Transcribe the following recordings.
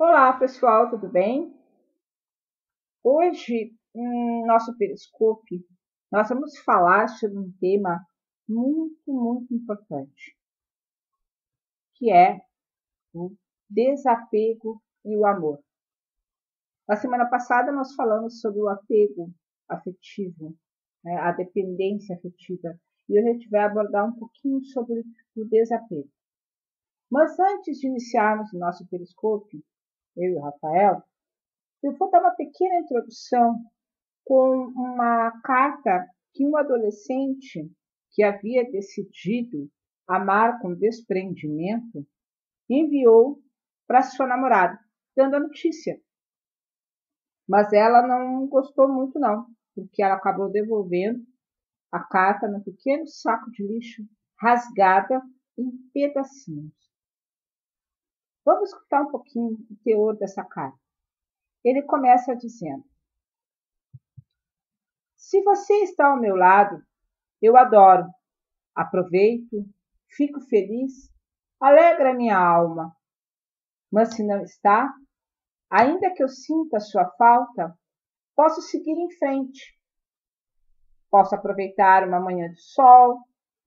Olá, pessoal, tudo bem? Hoje, no nosso Periscope, nós vamos falar sobre um tema muito importante, que é o desapego e o amor. Na semana passada, nós falamos sobre o apego afetivo, né, a dependência afetiva, e hoje a gente vai abordar um pouquinho sobre o desapego. Mas antes de iniciarmos o nosso Periscope, eu e o Rafael, eu vou dar uma pequena introdução com uma carta que um adolescente que havia decidido amar com desprendimento enviou para sua namorada, dando a notícia. Mas ela não gostou muito não, porque ela acabou devolvendo a carta num pequeno saco de lixo, rasgada em pedacinhos. Vamos escutar um pouquinho o teor dessa carta. Ele começa dizendo: se você está ao meu lado, eu adoro, aproveito, fico feliz, alegra minha alma. Mas se não está, ainda que eu sinta a sua falta, posso seguir em frente. Posso aproveitar uma manhã de sol,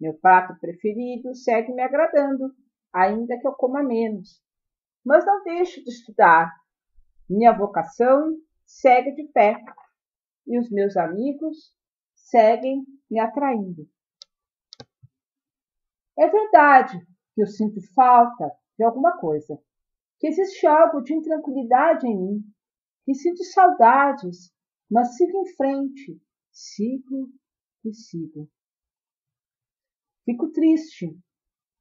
meu prato preferido segue me agradando, ainda que eu coma menos. Mas não deixo de estudar. Minha vocação segue de pé e os meus amigos seguem me atraindo. É verdade que eu sinto falta de alguma coisa, que existe algo de intranquilidade em mim, que sinto saudades, mas sigo em frente, sigo e sigo. Fico triste,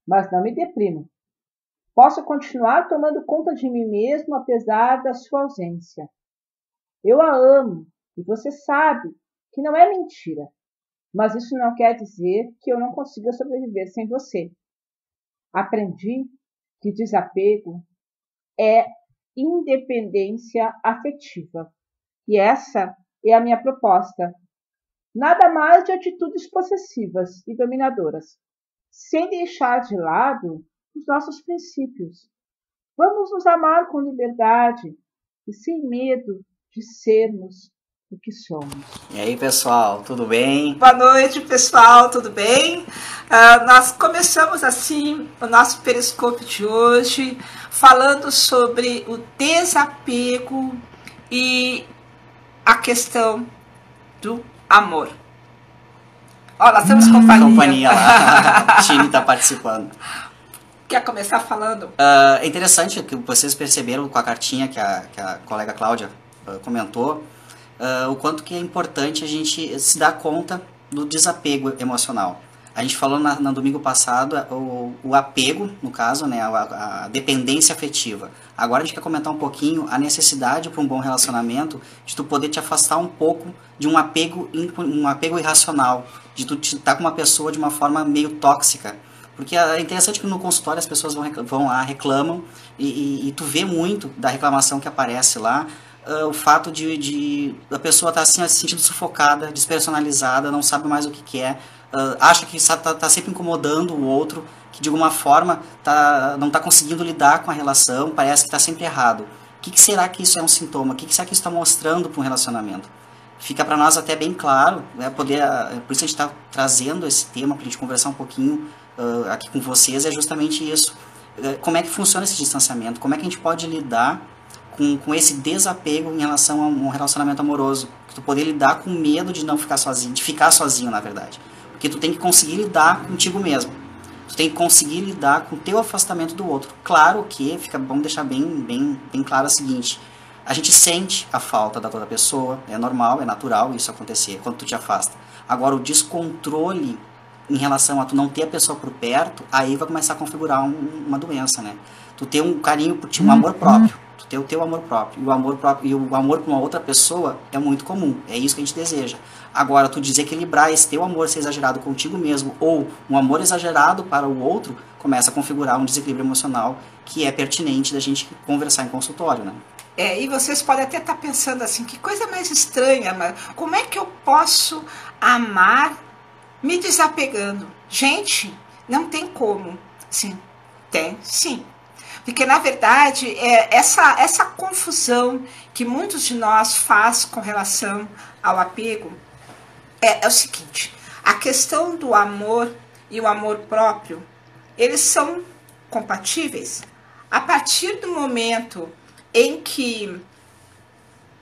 mas não me deprimo. Posso continuar tomando conta de mim mesmo apesar da sua ausência. Eu a amo e você sabe que não é mentira, mas isso não quer dizer que eu não consiga sobreviver sem você. Aprendi que desapego é independência afetiva. E essa é a minha proposta. Nada mais de atitudes possessivas e dominadoras, sem deixar de lado os nossos princípios. Vamos nos amar com liberdade e sem medo de sermos o que somos. E aí, pessoal, tudo bem? Boa noite, pessoal, tudo bem? Nós começamos assim o nosso Periscope de hoje, falando sobre o desapego e a questão do amor. Ó, nós temos companhia lá, o time está participando. Quer começar falando? É interessante que vocês perceberam com a cartinha que a colega Cláudia comentou, o quanto que é importante a gente se dar conta do desapego emocional. A gente falou no domingo passado o apego, no caso, né, a dependência afetiva. Agora a gente quer comentar um pouquinho a necessidade para um bom relacionamento de tu poder te afastar um pouco de um apego irracional, de tu estar com uma pessoa de uma forma meio tóxica. Porque é interessante que no consultório as pessoas vão lá, reclamam, e tu vê muito da reclamação que aparece lá, o fato de a pessoa estar assim, se sentindo sufocada, despersonalizada, não sabe mais o que quer, acha que está sempre incomodando o outro, que de alguma forma não está conseguindo lidar com a relação, parece que está sempre errado. O que será que isso é um sintoma? O que será que isso está mostrando para um relacionamento? Fica para nós até bem claro, né, por isso a gente está trazendo esse tema para a gente conversar um pouquinho aqui com vocês, é justamente isso. Como é que funciona esse distanciamento? Como é que a gente pode lidar com esse desapego em relação a um relacionamento amoroso? Tu poder lidar com medo de não ficar sozinho, de ficar sozinho, na verdade. Porque tu tem que conseguir lidar contigo mesmo. Tu tem que conseguir lidar com o teu afastamento do outro. Claro que fica bom deixar bem claro o seguinte: a gente sente a falta da outra pessoa, é normal, é natural isso acontecer quando tu te afasta. Agora, o descontrole em relação a tu não ter a pessoa por perto, aí vai começar a configurar uma doença, né? Tu ter um carinho por ti, um amor próprio. Tu ter o teu amor próprio. E o amor por uma outra pessoa é muito comum. É isso que a gente deseja. Agora, tu desequilibrar esse teu amor ser exagerado contigo mesmo ou um amor exagerado para o outro, começa a configurar um desequilíbrio emocional que é pertinente da gente conversar em consultório, né? E vocês podem até estar pensando assim, que coisa mais estranha, mas como é que eu posso amar me desapegando? Gente, não tem como. Sim, tem, sim. Porque, na verdade, essa confusão que muitos de nós faz com relação ao apego é o seguinte: a questão do amor e o amor próprio, eles são compatíveis a partir do momento em que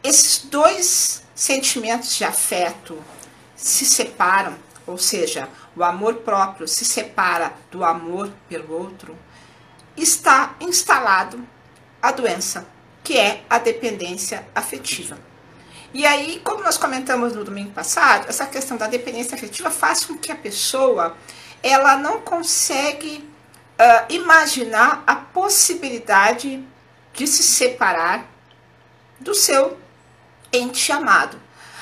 esses dois sentimentos de afeto se separam, ou seja, o amor próprio se separa do amor pelo outro, está instalado a doença, que é a dependência afetiva. E aí, como nós comentamos no domingo passado, essa questão da dependência afetiva faz com que a pessoa ela não consegue imaginar a possibilidade de se separar do seu ente amado.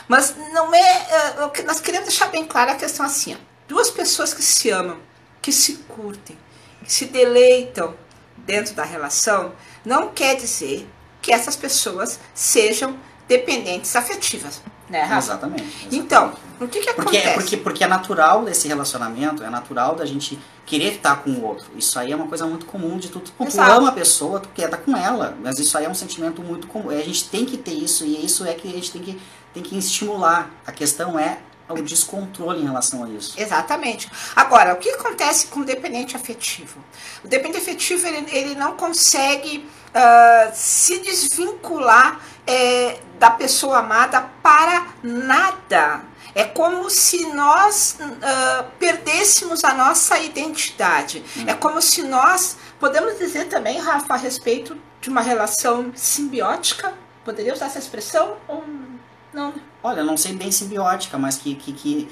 Mas não é o que nós queremos deixar bem clara a questão assim, ó. Duas pessoas que se amam, que se curtem, que se deleitam dentro da relação, não quer dizer que essas pessoas sejam dependentes afetivas, né, Rafa? Exatamente. Então, o que acontece? Porque é natural desse relacionamento, é natural da gente querer estar com o outro. Isso aí é uma coisa muito comum de tu ama a pessoa, tu quer estar com ela, mas isso aí é um sentimento muito comum. A gente tem que ter isso, e isso é que a gente tem que estimular. A questão é o descontrole em relação a isso. Exatamente. Agora, o que acontece com o dependente afetivo? O dependente afetivo, ele não consegue se desvincular da pessoa amada para nada. É como se nós perdêssemos a nossa identidade. É como se nós, podemos dizer também, Rafa, a respeito de uma relação simbiótica? Poderia usar essa expressão ou não? Olha, eu não sei bem simbiótica, mas que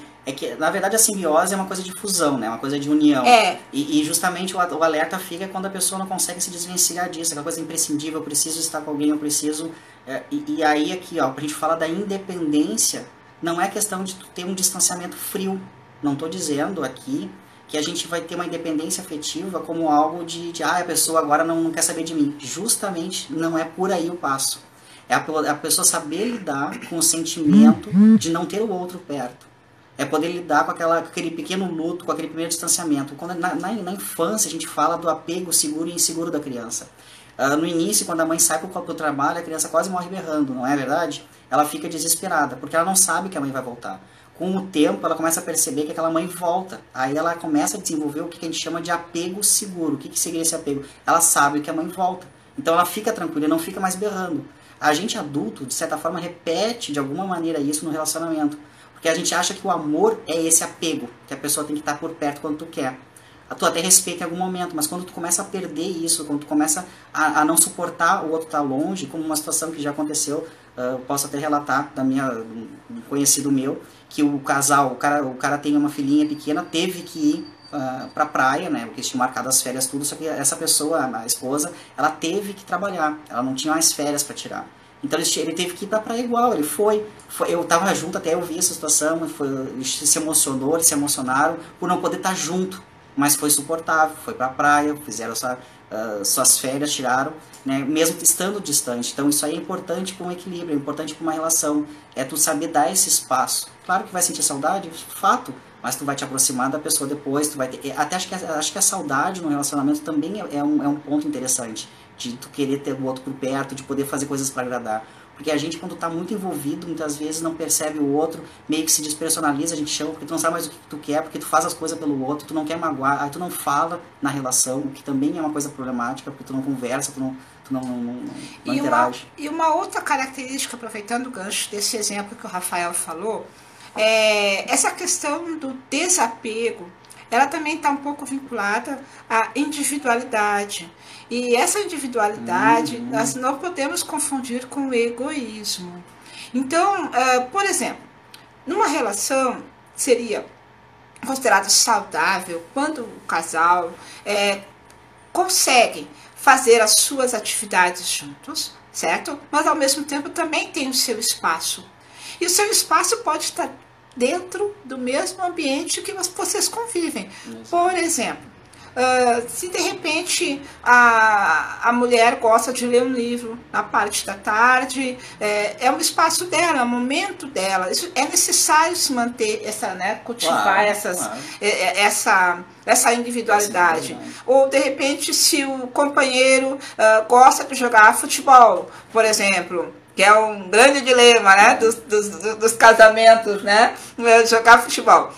na verdade a simbiose é uma coisa de fusão, né? Uma coisa de união. E justamente o alerta fica quando a pessoa não consegue se desvencilhar disso, aquela coisa imprescindível, eu preciso estar com alguém, eu preciso... E aí aqui, ó, pra gente falar da independência, não é questão de ter um distanciamento frio. Não estou dizendo aqui que a gente vai ter uma independência afetiva como algo de a pessoa agora não quer saber de mim. Justamente não é por aí o passo. É a pessoa saber lidar com o sentimento de não ter o outro perto. É poder lidar com aquele pequeno luto, com aquele primeiro distanciamento. Quando, na infância a gente fala do apego seguro e inseguro da criança. No início, quando a mãe sai para o trabalho, a criança quase morre berrando, não é verdade? Ela fica desesperada, porque ela não sabe que a mãe vai voltar. Com o tempo, ela começa a perceber que aquela mãe volta. Aí ela começa a desenvolver o que a gente chama de apego seguro. O que seria esse apego? Ela sabe que a mãe volta. Então ela fica tranquila, não fica mais berrando. A gente adulto, de certa forma, repete de alguma maneira isso no relacionamento. Porque a gente acha que o amor é esse apego, que a pessoa tem que estar por perto quando tu quer. Tu até respeita em algum momento, mas quando tu começa a perder isso, quando tu começa a não suportar o outro estar longe, como uma situação que já aconteceu, eu posso até relatar um conhecido meu, que o cara tem uma filhinha pequena, teve que ir pra praia, né, porque eles tinham marcado as férias tudo, só que essa pessoa, a esposa, ela teve que trabalhar, ela não tinha mais férias para tirar. Então ele teve que ir pra praia igual, ele foi, eu tava junto, até eu vi essa situação, ele se emocionou, eles se emocionaram por não poder estar junto, mas foi suportável, foi pra praia, fizeram suas férias, tiraram, né, mesmo estando distante. Então isso aí é importante para um equilíbrio, é importante para uma relação, é tu saber dar esse espaço. Claro que vai sentir saudade, fato, mas tu vai te aproximar da pessoa depois, tu vai ter... Até acho que a saudade no relacionamento também é um ponto interessante, de tu querer ter o outro por perto, de poder fazer coisas para agradar. Porque a gente, quando tá muito envolvido, muitas vezes não percebe o outro, meio que se despersonaliza, a gente chama, porque tu não sabe mais o que tu quer, porque tu faz as coisas pelo outro, tu não quer magoar, aí tu não fala na relação, o que também é uma coisa problemática, porque tu não conversa, tu não interage. E uma outra característica, aproveitando o gancho desse exemplo que o Rafael falou, essa questão do desapego, ela também está um pouco vinculada à individualidade. E essa individualidade nós não podemos confundir com o egoísmo. Então, por exemplo, numa relação seria considerado saudável quando o casal consegue fazer as suas atividades juntos, certo? Mas ao mesmo tempo também tem o seu espaço. E o seu espaço pode estar dentro do mesmo ambiente que vocês convivem. Por exemplo, se de repente a mulher gosta de ler um livro na parte da tarde, é um espaço dela, é um momento dela. Isso é necessário se manter essa, né, cultivar essa individualidade. Ou de repente, se o companheiro gosta de jogar futebol, por exemplo, que é um grande dilema, né, dos casamentos, né, jogar futebol.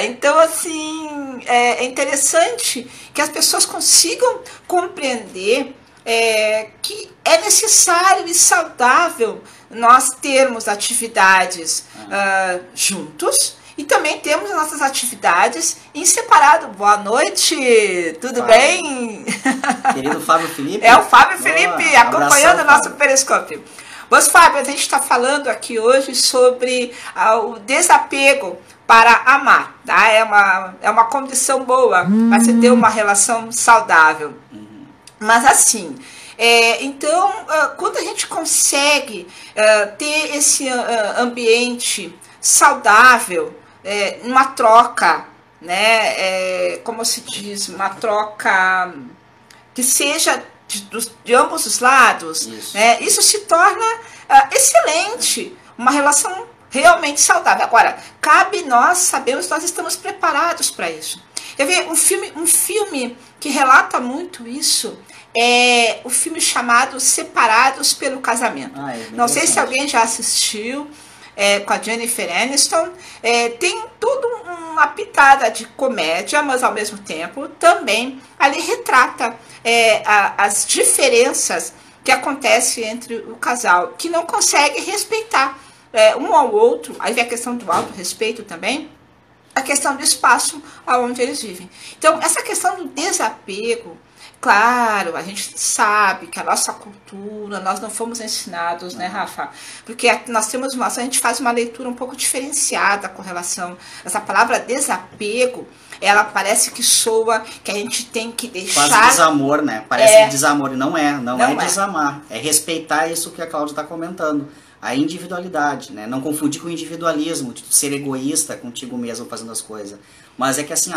Então, assim, é interessante que as pessoas consigam compreender que é necessário e saudável nós termos atividades juntos e também temos nossas atividades em separado. Boa noite, tudo bem? Querido Fábio Felipe. É o Fábio Felipe acompanhando o nosso Periscópio. Mas, Fábio, a gente está falando aqui hoje sobre o desapego para amar, tá? É uma condição boa para se ter uma relação saudável. Mas assim, então, quando a gente consegue ter esse ambiente saudável, uma troca, né? Como se diz, uma troca que seja de ambos os lados, isso se torna excelente, uma relação realmente saudável. Agora, cabe nós sabermos, nós estamos preparados para isso. Quer ver, um filme que relata muito isso é o filme chamado Separados pelo Casamento. Não sei se alguém já assistiu, com a Jennifer Aniston. Tem tudo uma pitada de comédia, mas ao mesmo tempo também ali retrata as diferenças que acontecem entre o casal, que não consegue respeitar um ao outro. Aí vem a questão do autorrespeito também, a questão do espaço onde eles vivem. Então, essa questão do desapego, claro, a gente sabe que a nossa cultura, nós não fomos ensinados, né, Rafa? Porque a gente faz uma leitura um pouco diferenciada com relação a essa palavra desapego. Ela parece que soa que a gente tem que deixar... Quase desamor, né? Parece desamor, e não é desamar. É respeitar isso que a Cláudia está comentando. A individualidade, né? Não confundir com o individualismo, de ser egoísta contigo mesmo fazendo as coisas. Mas é que assim,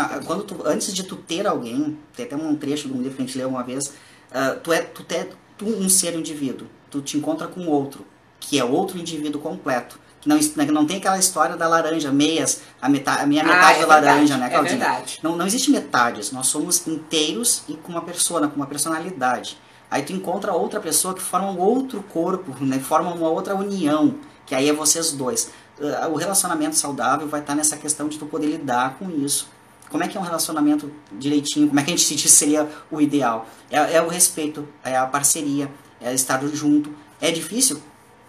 antes de tu ter alguém, tem até um trecho de um livro que a gente leu uma vez, tu é um ser indivíduo, tu te encontra com outro, que é outro indivíduo completo. Que não tem aquela história da laranja, meias, a minha metade da laranja, né, Claudinha? É verdade. Não existe metades, nós somos inteiros e com uma persona, com uma personalidade. Aí tu encontra outra pessoa que forma um outro corpo, né? Forma uma outra união, que aí é vocês dois. O relacionamento saudável vai estar nessa questão de tu poder lidar com isso. Como é que é um relacionamento direitinho? Como é que a gente se diz seria o ideal? É o respeito, é a parceria, é estar junto. É difícil?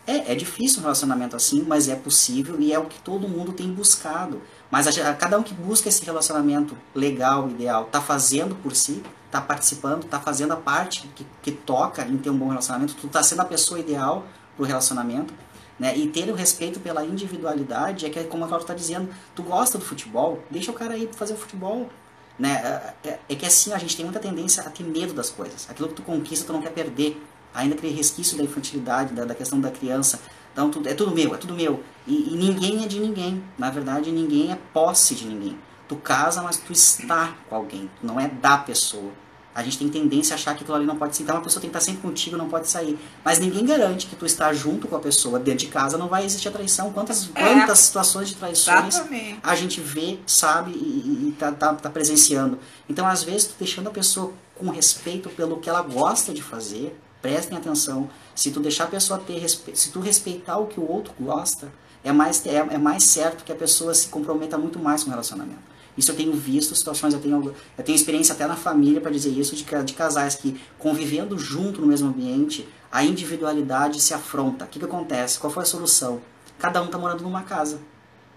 É difícil um relacionamento assim, mas é possível e é o que todo mundo tem buscado. Mas cada um que busca esse relacionamento legal, ideal, está fazendo por si, está participando, está fazendo a parte que toca em ter um bom relacionamento, tu está sendo a pessoa ideal para o relacionamento, né? E ter o respeito pela individualidade, que é como a Cláudia está dizendo, tu gosta do futebol, deixa o cara aí fazer o futebol. Né? É que assim, a gente tem muita tendência a ter medo das coisas. Aquilo que tu conquista, tu não quer perder. Ainda aquele resquício da infantilidade, da questão da criança. Então, é tudo meu. E ninguém é de ninguém. Na verdade, ninguém é posse de ninguém. Tu casa, mas tu está com alguém. Tu não é da pessoa. A gente tem tendência a achar que aquilo ali não pode ser. Então, uma pessoa tem que estar sempre contigo, não pode sair. Mas ninguém garante que tu estar junto com a pessoa dentro de casa não vai existir a traição. Quantas situações de traições a gente vê, sabe e tá presenciando. Então, às vezes, tu deixando a pessoa com respeito pelo que ela gosta de fazer, prestem atenção, se tu deixar a pessoa ter respeito, se tu respeitar o que o outro gosta, é mais certo que a pessoa se comprometa muito mais com o relacionamento. Isso eu tenho visto, situações, eu tenho experiência até na família para dizer isso, de casais que convivendo junto no mesmo ambiente, a individualidade se afronta. O que acontece? Qual foi a solução? Cada um está morando numa casa,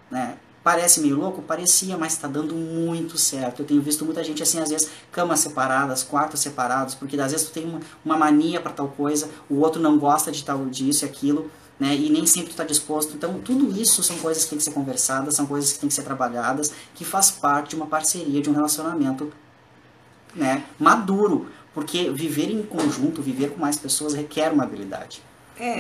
né? Parece meio louco? Parecia, mas está dando muito certo. Eu tenho visto muita gente assim, às vezes, camas separadas, quartos separados, porque às vezes tu tem uma mania para tal coisa, o outro não gosta de tal disso e aquilo, né? E nem sempre tu está disposto. Então, tudo isso são coisas que tem que ser conversadas, são coisas que tem que ser trabalhadas, que faz parte de uma parceria, de um relacionamento, né, maduro. Porque viver em conjunto, viver com mais pessoas requer uma habilidade.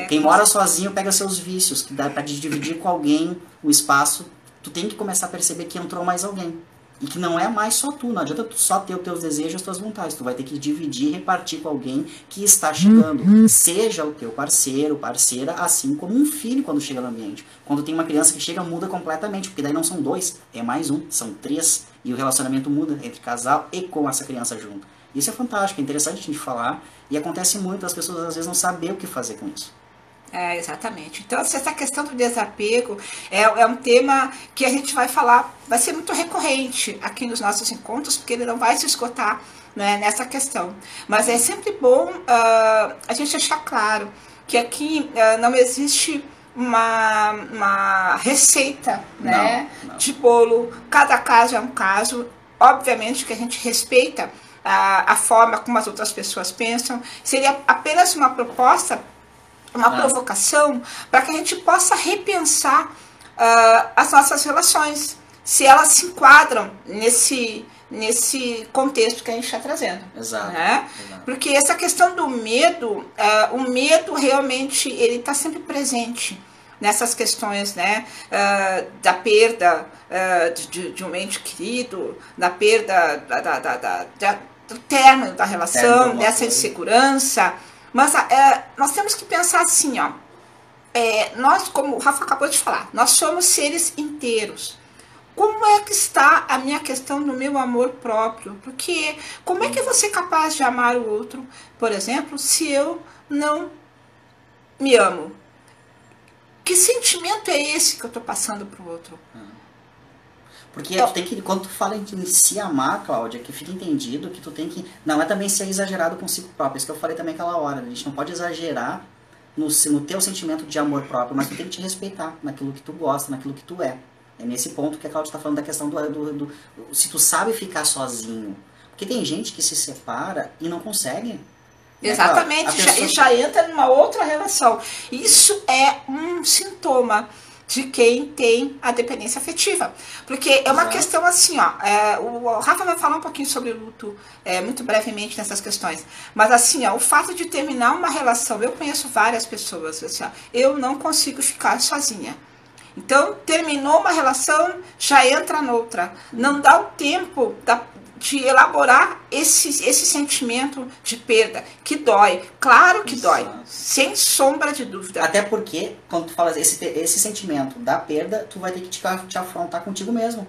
Quem mora sozinho pega seus vícios, que dá para dividir com alguém o espaço. Tu tem que começar a perceber que entrou mais alguém. E que não é mais só tu, não adianta tu só ter os teus desejos e as tuas vontades. Tu vai ter que dividir e repartir com alguém que está chegando. Seja o teu parceiro, parceira, assim como um filho quando chega no ambiente. Quando tem uma criança que chega, muda completamente, porque daí não são 2, é mais um, são 3. E o relacionamento muda entre casal e com essa criança junto. Isso é fantástico, é interessante a gente falar. E acontece muito, as pessoas às vezes não sabem o que fazer com isso. Exatamente. Então, essa questão do desapego é um tema que a gente vai falar, vai ser muito recorrente aqui nos nossos encontros, porque ele não vai se esgotar, né, nessa questão. Mas é sempre bom a gente deixar claro que aqui não existe uma receita, né, Não. de bolo. Cada caso é um caso. Obviamente que a gente respeita a forma como as outras pessoas pensam. Seria apenas uma proposta, uma provocação, para que a gente possa repensar as nossas relações, se elas se enquadram nesse contexto que a gente está trazendo. Exato, né? exato. Porque essa questão do medo, o medo realmente ele está sempre presente nessas questões, né, da perda de um ente querido, da perda do término da relação, dessa insegurança. Mas nós temos que pensar assim, ó, nós, como o Rafa acabou de falar, nós somos seres inteiros. Como é que está a minha questão do meu amor próprio? Porque como é que eu vou ser capaz de amar o outro, por exemplo, se eu não me amo? Que sentimento é esse que eu estou passando para o outro? Porque tu tem que, quando tu fala em se amar, Cláudia, que fica entendido que tu tem que... Não é também ser exagerado consigo próprio. Isso que eu falei também aquela hora. A gente não pode exagerar no teu sentimento de amor próprio, mas tu tem que te respeitar naquilo que tu gosta, naquilo que tu é. É nesse ponto que a Cláudia está falando da questão do se tu sabe ficar sozinho. Porque tem gente que se separa e não consegue. Exatamente, pessoa... já entra numa outra relação. Isso é um sintoma de quem tem a dependência afetiva. Porque é uma questão assim, ó, o Rafa vai falar um pouquinho sobre o luto muito brevemente nessas questões. Mas assim, ó, o fato de terminar uma relação, eu conheço várias pessoas, assim, ó, eu não consigo ficar sozinha. Então, terminou uma relação, já entra noutra. Não dá o tempo de elaborar esse sentimento de perda, que dói. Claro que dói, sem sombra de dúvida. Até porque, quando tu falas esse sentimento da perda, tu vai ter que te afrontar contigo mesmo.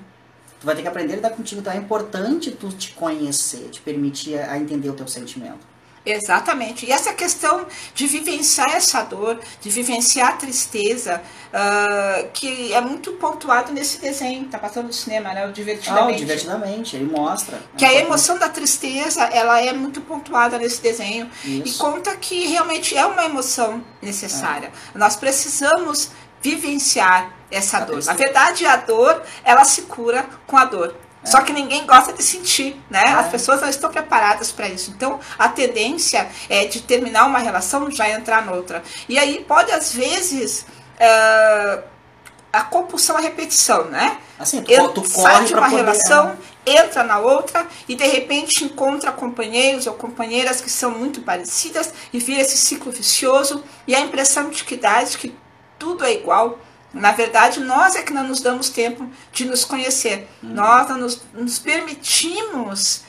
Tu vai ter que aprender a lidar contigo. Então é importante tu te conhecer, te permitir a entender o teu sentimento. Exatamente. E essa questão de vivenciar essa dor, de vivenciar a tristeza, que é muito pontuado nesse desenho, tá passando no cinema, né? O Divertidamente. O Divertidamente, ele mostra. Que a emoção da tristeza, ela é muito pontuada nesse desenho. Isso. E conta que realmente é uma emoção necessária. Nós precisamos vivenciar essa dor. Na verdade, a dor, ela se cura com a dor. Só que ninguém gosta de sentir, né? As pessoas não estão preparadas para isso. Então, a tendência é de terminar uma relação já entrar noutra. E aí pode, às vezes, a compulsão à repetição, né? Assim, tu sai de uma poder, relação, entra na outra e, de repente, encontra companheiros ou companheiras que são muito parecidas e vira esse ciclo vicioso e a impressão de que tudo é igual. Na verdade, nós é que não nos damos tempo de nos conhecer. Nós não nos permitimos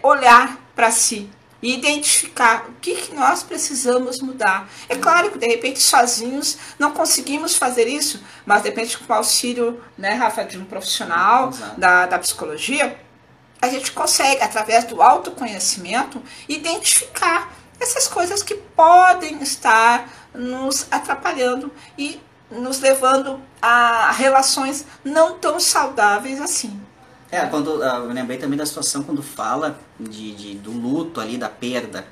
olhar para si e identificar o que nós precisamos mudar. É claro que, de repente, sozinhos não conseguimos fazer isso, mas, de repente, com o auxílio, né, Rafa, de um profissional da psicologia, a gente consegue, através do autoconhecimento, identificar essas coisas que podem estar nos atrapalhando e nos levando a relações não tão saudáveis assim. Eu lembrei também da situação quando fala do luto ali, da perda.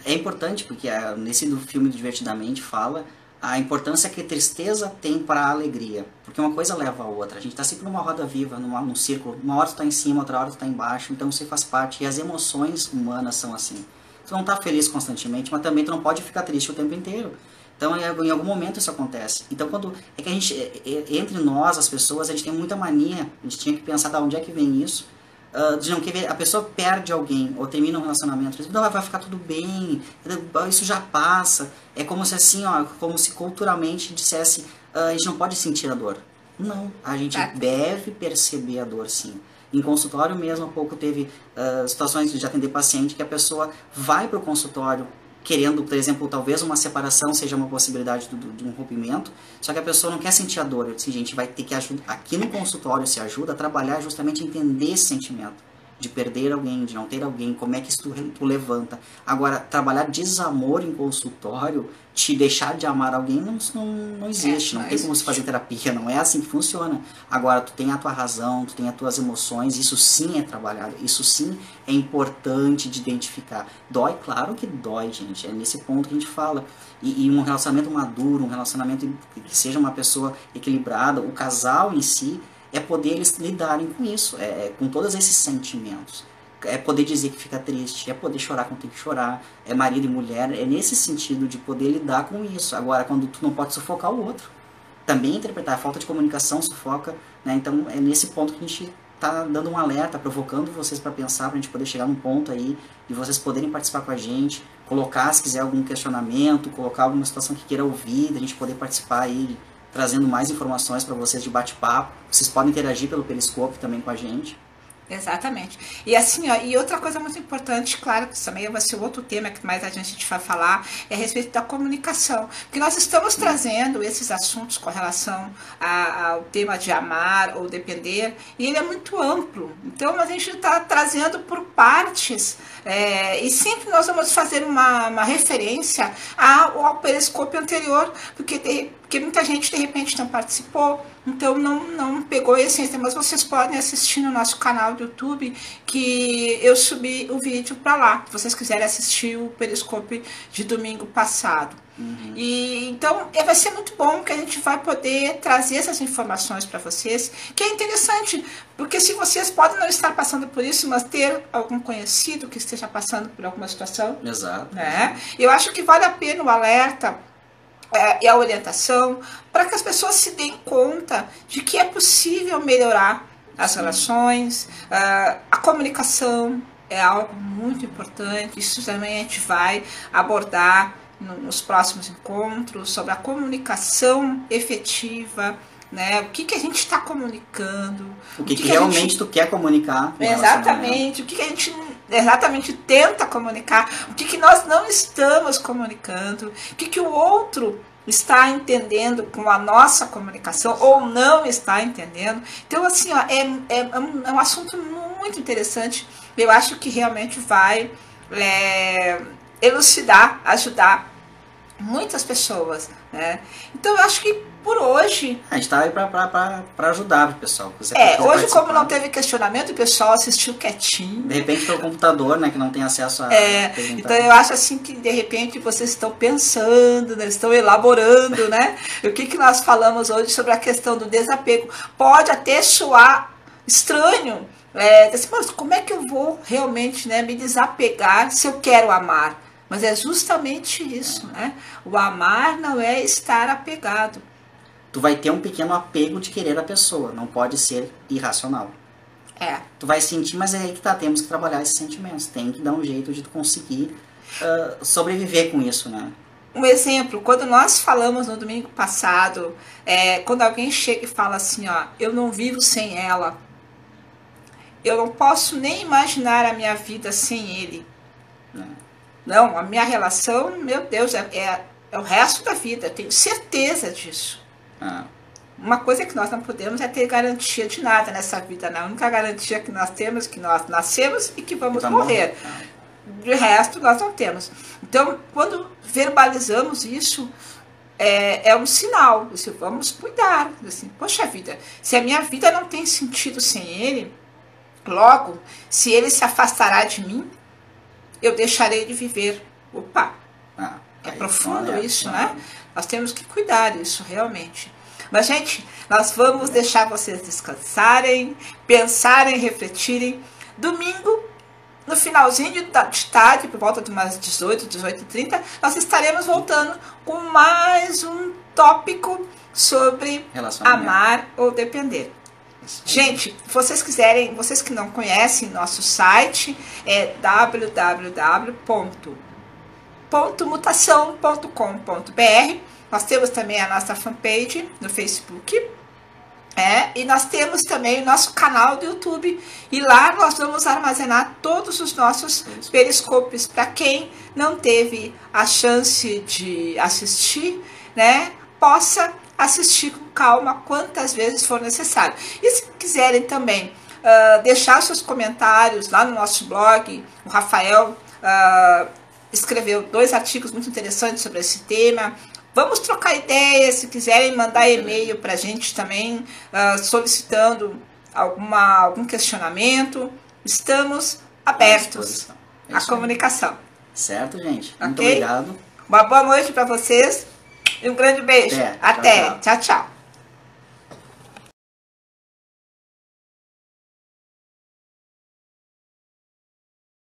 É importante porque nesse filme do Divertidamente fala a importância que a tristeza tem para a alegria. Porque uma coisa leva a outra. A gente está sempre numa roda viva, num círculo. Uma hora tu está em cima, outra hora tu está embaixo. Então isso faz parte. E as emoções humanas são assim. Tu não está feliz constantemente, mas também tu não pode ficar triste o tempo inteiro. Então, em algum momento isso acontece. Então, é que a gente, entre nós, as pessoas, a gente tem muita mania, a gente tinha que pensar de onde é que vem isso, de não querer, a pessoa perde alguém, ou termina um relacionamento, não, vai ficar tudo bem, isso já passa. É como se assim, como se culturalmente dissesse, a gente não pode sentir a dor. Não, a gente deve perceber a dor, sim. Em consultório mesmo, há pouco teve situações de atender paciente que a pessoa vai para o consultório querendo, por exemplo, talvez uma separação seja uma possibilidade de um rompimento, só que a pessoa não quer sentir a dor. Eu disse, gente, vai ter que ajudar, aqui no consultório se ajuda a trabalhar justamente entender esse sentimento de perder alguém, de não ter alguém, como é que isso tu levanta. Agora, trabalhar desamor em consultório, te deixar de amar alguém, não existe, não tem como se fazer terapia, não é assim que funciona. Agora, tu tem a tua razão, tu tem as tuas emoções, isso sim é trabalhado, isso sim é importante de identificar. Dói? Claro que dói, gente, é nesse ponto que a gente fala. E um relacionamento maduro, um relacionamento que seja uma pessoa equilibrada, o casal em si, é poder eles lidarem com isso, com todos esses sentimentos. É poder dizer que fica triste, é poder chorar quando tem que chorar, é marido e mulher, é nesse sentido de poder lidar com isso. Agora, quando tu não pode sufocar o outro, também interpretar, a falta de comunicação sufoca, né? Então é nesse ponto que a gente está dando um alerta, provocando vocês para pensar, para a gente poder chegar num ponto aí, e vocês poderem participar com a gente, colocar, se quiser, algum questionamento, colocar alguma situação que queira ouvir, da gente poder participar aí, trazendo mais informações para vocês de bate-papo. Vocês podem interagir pelo Periscope também com a gente. Exatamente. E assim, ó, e outra coisa muito importante, claro, que também vai ser outro tema que mais a gente vai falar, é a respeito da comunicação. Porque nós estamos trazendo esses assuntos com relação ao tema de amar ou depender, e ele é muito amplo. Então a gente está trazendo por partes, e sempre nós vamos fazer uma referência ao periscópio anterior, porque muita gente de repente não participou, então não pegou a essência, mas vocês podem assistir no nosso canal do YouTube, que eu subi o vídeo para lá, se vocês quiserem assistir o periscópio de domingo passado. E então vai ser muito bom que a gente vai poder trazer essas informações para vocês, que é interessante, porque se vocês podem não estar passando por isso, mas ter algum conhecido que esteja passando por alguma situação, exato, né? Eu acho que vale a pena o alerta e a orientação, para que as pessoas se deem conta de que é possível melhorar as relações, a comunicação é algo muito importante, isso também a gente vai abordar nos próximos encontros, sobre a comunicação efetiva, né? O que a gente está comunicando, o que realmente tu quer comunicar. Exatamente, o que a gente exatamente tenta comunicar, o que nós não estamos comunicando, o que o outro está entendendo com a nossa comunicação ou não está entendendo. Então, assim, ó, é um assunto muito interessante. Eu acho que realmente vai elucidar, ajudar muitas pessoas, né? Então, eu acho que por hoje... A gente está aí para ajudar o pessoal. Hoje, como não teve questionamento, o pessoal assistiu quietinho. De repente, pelo computador, né, que não tem acesso a... Então, eu acho assim que, de repente, vocês estão pensando, né, estão elaborando, né? O que nós falamos hoje sobre a questão do desapego. Pode até soar estranho, mas como é que eu vou realmente, né, me desapegar se eu quero amar? Mas é justamente isso, né? O amar não é estar apegado. Tu vai ter um pequeno apego de querer a pessoa, não pode ser irracional. Tu vai sentir, mas é aí que temos que trabalhar esses sentimentos. Tem que dar um jeito de tu conseguir sobreviver com isso, né? Um exemplo, quando nós falamos no domingo passado, quando alguém chega e fala assim, ó, eu não vivo sem ela, eu não posso nem imaginar a minha vida sem ele. Não, a minha relação, meu Deus, é o resto da vida, eu tenho certeza disso. Uma coisa que nós não podemos é ter garantia de nada nessa vida, né? A única garantia que nós temos é que nós nascemos e que vamos morrer. De resto, nós não temos. Então, quando verbalizamos isso, é um sinal. Assim, vamos cuidar. Assim, poxa vida, se a minha vida não tem sentido sem ele, logo, se ele se afastará de mim, eu deixarei de viver. Opa! É profundo isso, né? Nós temos que cuidar disso, realmente. Mas, gente, nós vamos deixar vocês descansarem, pensarem, refletirem. Domingo, no finalzinho de tarde, por volta de umas 18, 18h30, nós estaremos voltando com mais um tópico sobre amar ou depender. Gente, vocês quiserem, vocês que não conhecem nosso site, é www.mutação.com.br. Nós temos também a nossa fanpage no Facebook. E nós temos também o nosso canal do YouTube, e lá nós vamos armazenar todos os nossos periscópios para quem não teve a chance de assistir, né, possa assistir com calma quantas vezes for necessário. E se quiserem também deixar seus comentários lá no nosso blog, o Rafael escreveu 2 artigos muito interessantes sobre esse tema. Vamos trocar ideias, se quiserem mandar e-mail para a gente também, solicitando algum questionamento. Estamos abertos à comunicação. Certo, gente? Okay? Muito obrigado. Uma boa noite para vocês e um grande beijo. Até. Até. Tchau, tchau. Tchau, tchau.